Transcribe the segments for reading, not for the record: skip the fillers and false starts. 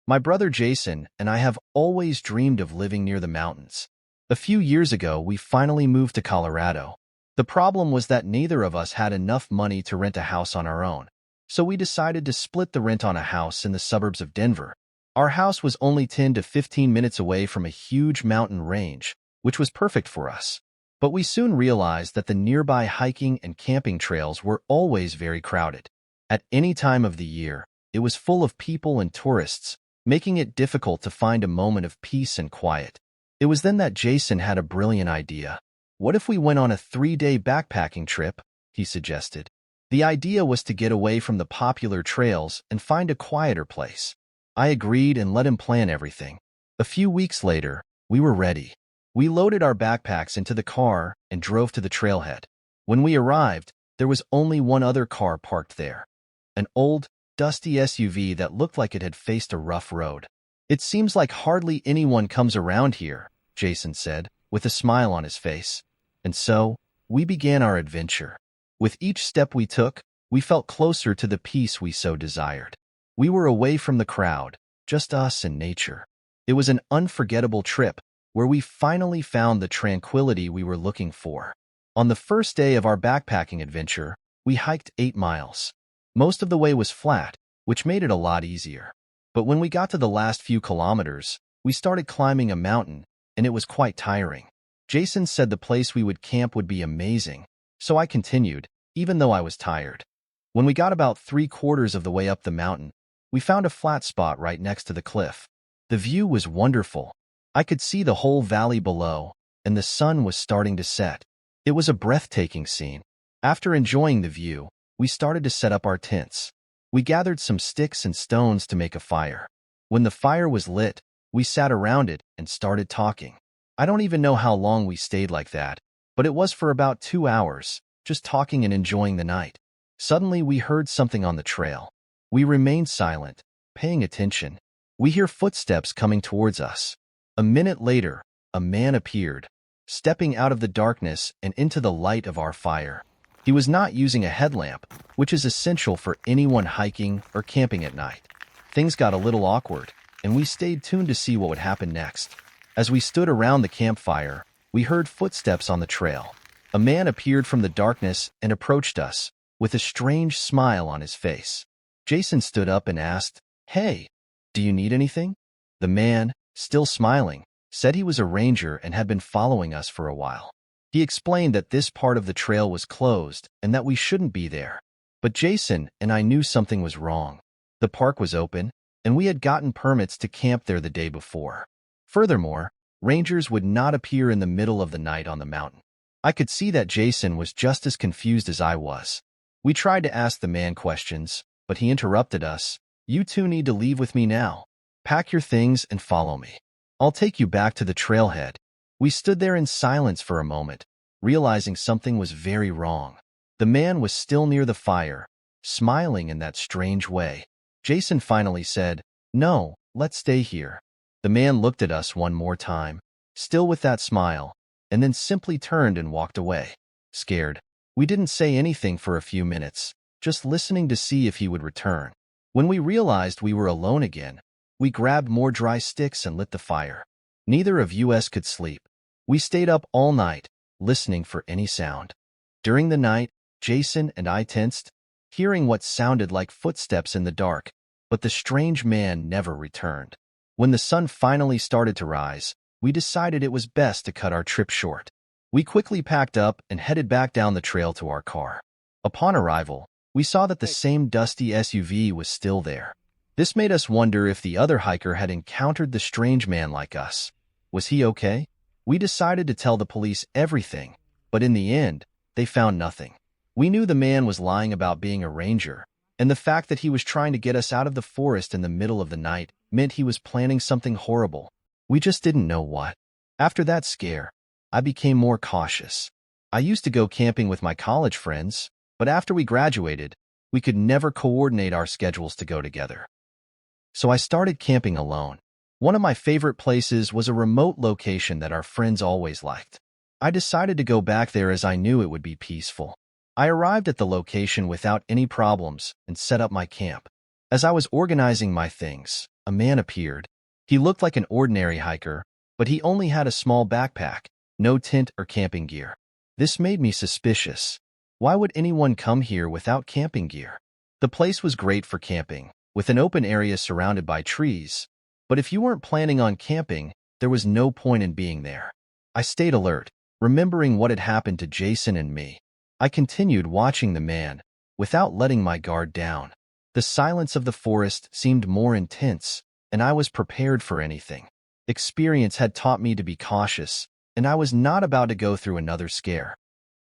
My brother Jason and I have always dreamed of living near the mountains. A few years ago, we finally moved to Colorado. The problem was that neither of us had enough money to rent a house on our own, so we decided to split the rent on a house in the suburbs of Denver. Our house was only 10 to 15 minutes away from a huge mountain range, which was perfect for us. But we soon realized that the nearby hiking and camping trails were always very crowded. At any time of the year, it was full of people and tourists, making it difficult to find a moment of peace and quiet. It was then that Jason had a brilliant idea. What if we went on a 3-day backpacking trip? He suggested. The idea was to get away from the popular trails and find a quieter place. I agreed and let him plan everything. A few weeks later, we were ready. We loaded our backpacks into the car and drove to the trailhead. When we arrived, there was only one other car parked there. An old, dusty SUV that looked like it had faced a rough road. "It seems like hardly anyone comes around here," Jason said, with a smile on his face. And so, we began our adventure. With each step we took, we felt closer to the peace we so desired. We were away from the crowd, just us and nature. It was an unforgettable trip, where we finally found the tranquility we were looking for. On the first day of our backpacking adventure, we hiked 8 miles. Most of the way was flat, which made it a lot easier. But when we got to the last few kilometers, we started climbing a mountain, and it was quite tiring. Jason said the place we would camp would be amazing, so I continued, even though I was tired. When we got about 3/4 of the way up the mountain, we found a flat spot right next to the cliff. The view was wonderful. I could see the whole valley below, and the sun was starting to set. It was a breathtaking scene. After enjoying the view, we started to set up our tents. We gathered some sticks and stones to make a fire. When the fire was lit, we sat around it and started talking. I don't even know how long we stayed like that, but it was for about 2 hours, just talking and enjoying the night. Suddenly, we heard something on the trail. We remained silent, paying attention. We hear footsteps coming towards us. A minute later, a man appeared, stepping out of the darkness and into the light of our fire. He was not using a headlamp, which is essential for anyone hiking or camping at night. Things got a little awkward, and we stayed tuned to see what would happen next. As we stood around the campfire, we heard footsteps on the trail. A man appeared from the darkness and approached us, with a strange smile on his face. Jason stood up and asked, "Hey, do you need anything?" The man, still smiling, said he was a ranger and had been following us for a while. He explained that this part of the trail was closed and that we shouldn't be there. But Jason and I knew something was wrong. The park was open, and we had gotten permits to camp there the day before. Furthermore, rangers would not appear in the middle of the night on the mountain. I could see that Jason was just as confused as I was. We tried to ask the man questions, but he interrupted us. "You two need to leave with me now. Pack your things and follow me. I'll take you back to the trailhead." We stood there in silence for a moment, realizing something was very wrong. The man was still near the fire, smiling in that strange way. Jason finally said, "No, let's stay here." The man looked at us one more time, still with that smile, and then simply turned and walked away. Scared, we didn't say anything for a few minutes, just listening to see if he would return. When we realized we were alone again, we grabbed more dry sticks and lit the fire. Neither of us could sleep. We stayed up all night, listening for any sound. During the night, Jason and I tensed, hearing what sounded like footsteps in the dark, but the strange man never returned. When the sun finally started to rise, we decided it was best to cut our trip short. We quickly packed up and headed back down the trail to our car. Upon arrival, we saw that the same dusty SUV was still there. This made us wonder if the other hiker had encountered the strange man like us. Was he okay? We decided to tell the police everything, but in the end, they found nothing. We knew the man was lying about being a ranger, and the fact that he was trying to get us out of the forest in the middle of the night meant he was planning something horrible. We just didn't know what. After that scare, I became more cautious. I used to go camping with my college friends, but after we graduated, we could never coordinate our schedules to go together. So I started camping alone. One of my favorite places was a remote location that our friends always liked. I decided to go back there as I knew it would be peaceful. I arrived at the location without any problems and set up my camp. As I was organizing my things, a man appeared. He looked like an ordinary hiker, but he only had a small backpack, no tent or camping gear. This made me suspicious. Why would anyone come here without camping gear? The place was great for camping, with an open area surrounded by trees. But if you weren't planning on camping, there was no point in being there. I stayed alert, remembering what had happened to Jason and me. I continued watching the man, without letting my guard down. The silence of the forest seemed more intense, and I was prepared for anything. Experience had taught me to be cautious, and I was not about to go through another scare.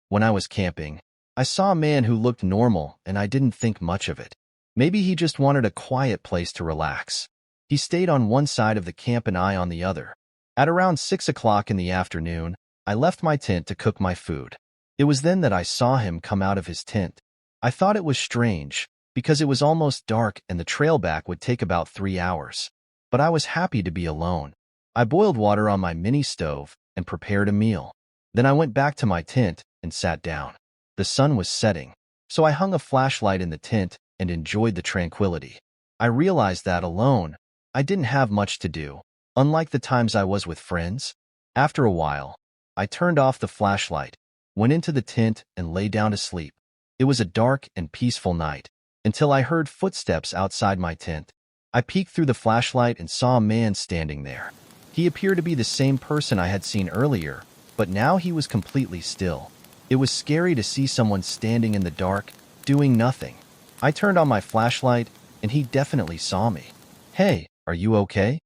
When I was camping, I saw a man who looked normal, and I didn't think much of it. Maybe he just wanted a quiet place to relax. He stayed on one side of the camp and I on the other. At around 6 o'clock in the afternoon, I left my tent to cook my food. It was then that I saw him come out of his tent. I thought it was strange, because it was almost dark and the trail back would take about 3 hours. But I was happy to be alone. I boiled water on my mini stove and prepared a meal. Then I went back to my tent and sat down. The sun was setting, so I hung a flashlight in the tent and enjoyed the tranquility. I realized that alone, I didn't have much to do, unlike the times I was with friends. After a while, I turned off the flashlight, went into the tent, and lay down to sleep. It was a dark and peaceful night, until I heard footsteps outside my tent. I peeked through the flashlight and saw a man standing there. He appeared to be the same person I had seen earlier, but now he was completely still. It was scary to see someone standing in the dark, doing nothing. I turned on my flashlight, and he definitely saw me. "Hey, are you okay?"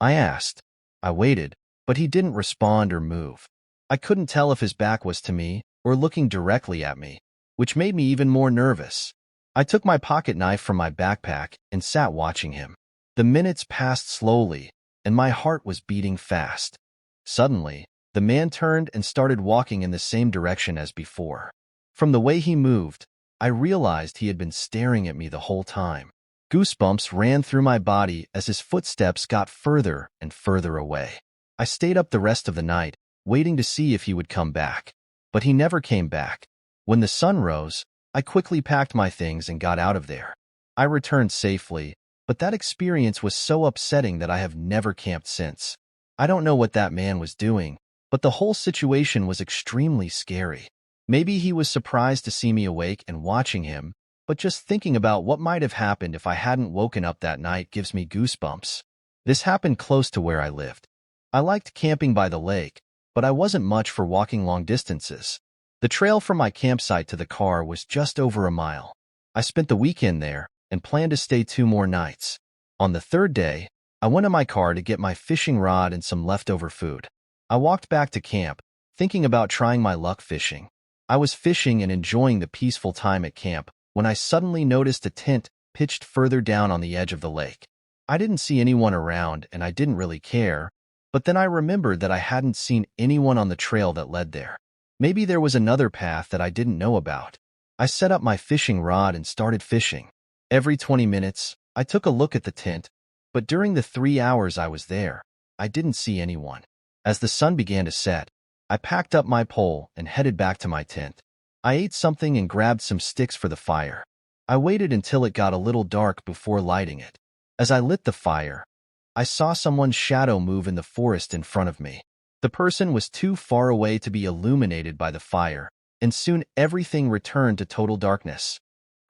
I asked. I waited, but he didn't respond or move. I couldn't tell if his back was to me or looking directly at me, which made me even more nervous. I took my pocket knife from my backpack and sat watching him. The minutes passed slowly, and my heart was beating fast. Suddenly, the man turned and started walking in the same direction as before. From the way he moved, I realized he had been staring at me the whole time. Goosebumps ran through my body as his footsteps got further and further away. I stayed up the rest of the night, waiting to see if he would come back. But he never came back. When the sun rose, I quickly packed my things and got out of there. I returned safely, but that experience was so upsetting that I have never camped since. I don't know what that man was doing, but the whole situation was extremely scary. Maybe he was surprised to see me awake and watching him, but just thinking about what might have happened if I hadn't woken up that night gives me goosebumps. This happened close to where I lived. I liked camping by the lake, but I wasn't much for walking long distances. The trail from my campsite to the car was just over a mile. I spent the weekend there and planned to stay 2 more nights. On the 3rd day, I went in my car to get my fishing rod and some leftover food. I walked back to camp, thinking about trying my luck fishing. I was fishing and enjoying the peaceful time at camp when I suddenly noticed a tent pitched further down on the edge of the lake. I didn't see anyone around and I didn't really care, but then I remembered that I hadn't seen anyone on the trail that led there. Maybe there was another path that I didn't know about. I set up my fishing rod and started fishing. Every 20 minutes, I took a look at the tent, but during the 3 hours I was there, I didn't see anyone. As the sun began to set, I packed up my pole and headed back to my tent. I ate something and grabbed some sticks for the fire. I waited until it got a little dark before lighting it. As I lit the fire, I saw someone's shadow move in the forest in front of me. The person was too far away to be illuminated by the fire, and soon everything returned to total darkness.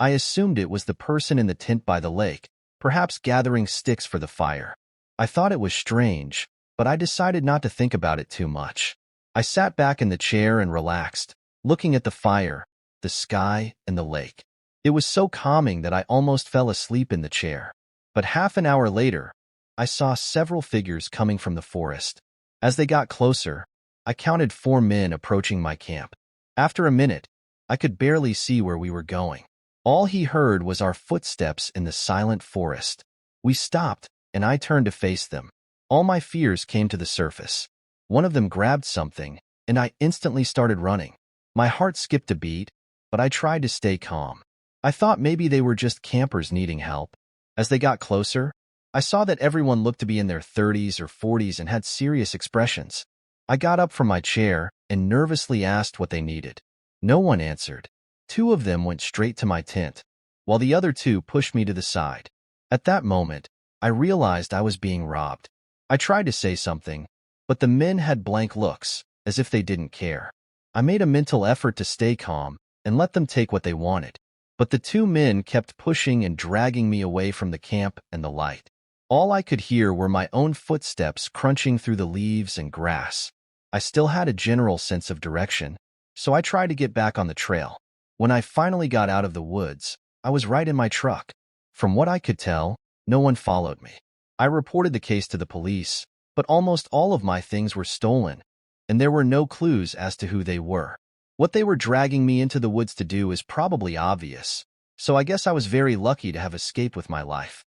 I assumed it was the person in the tent by the lake, perhaps gathering sticks for the fire. I thought it was strange, but I decided not to think about it too much. I sat back in the chair and relaxed, looking at the fire, the sky, and the lake. It was so calming that I almost fell asleep in the chair. But half an hour later, I saw several figures coming from the forest. As they got closer, I counted 4 men approaching my camp. After a minute, I could barely see where we were going. All he heard was our footsteps in the silent forest. We stopped, and I turned to face them. All my fears came to the surface. One of them grabbed something, and I instantly started running. My heart skipped a beat, but I tried to stay calm. I thought maybe they were just campers needing help. As they got closer, I saw that everyone looked to be in their 30s or 40s and had serious expressions. I got up from my chair and nervously asked what they needed. No one answered. 2 of them went straight to my tent, while the other 2 pushed me to the side. At that moment, I realized I was being robbed. I tried to say something, but the men had blank looks, as if they didn't care. I made a mental effort to stay calm and let them take what they wanted. But the two men kept pushing and dragging me away from the camp and the light. All I could hear were my own footsteps crunching through the leaves and grass. I still had a general sense of direction, so I tried to get back on the trail. When I finally got out of the woods, I was right in my truck. From what I could tell, no one followed me. I reported the case to the police, but almost all of my things were stolen, and there were no clues as to who they were. What they were dragging me into the woods to do is probably obvious, so I guess I was very lucky to have escaped with my life.